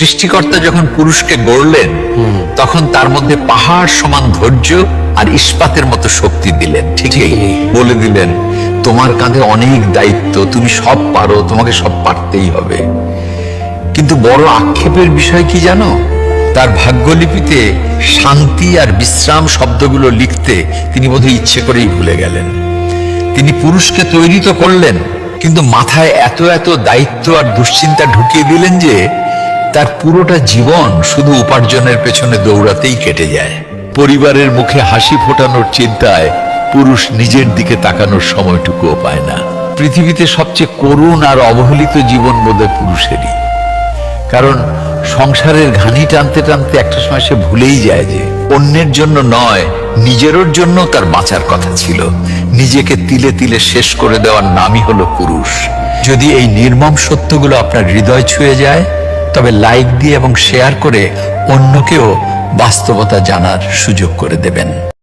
সৃষ্টিকর্তা যখন পুরুষকে গড়লেন তখন তার মধ্যে পাহাড় সমান ধৈর্য আর ইস্পাতের মতো শক্তি দিলেন। ঠিকই বলে দিলেন, তোমার কাঁধে অনেক দায়িত্ব, তুমি সব পারো, তোমাকে সব পারতেই হবে। কিন্তু বড় আক্ষেপের বিষয় কি জানো? তার ভাগ্যলিপিতে শান্তি আর বিশ্রাম শব্দগুলো লিখতে তিনি বোধহয় ইচ্ছে করেই ভুলে গেলেন। তিনি পুরুষকে তৈরি তো করলেন, কিন্তু মাথায় এত এত দায়িত্ব আর দুশ্চিন্তা ঢুকিয়ে দিলেন যে তার পুরোটা জীবন শুধু উপার্জনের পেছনে দৌড়াতেই কেটে যায়। পরিবারের মুখে হাসি ফোটানোর চিন্তায় পুরুষ নিজের দিকে তাকানোর সময়টুকুও পায় না। পৃথিবীতে সবচেয়ে করুণ আর অবহেলিত জীবন বোধহয় পুরুষেরই। কারণ সংসারের ঘানি টানতে টানতে একটা সময় সে ভুলেই যায় যে অন্যের জন্য নয়, নিজের জন্য তার বাঁচার কথা ছিল। নিজেকে তিলে তিলে শেষ করে দেওয়ার নামই হলো পুরুষ। যদি এই নির্মম সত্যগুলো আপনার হৃদয় ছুঁয়ে যায়, তবে লাইক দিয়ে এবং শেয়ার করে অন্যকেও বাস্তবতা জানার সুযোগ করে দেবেন।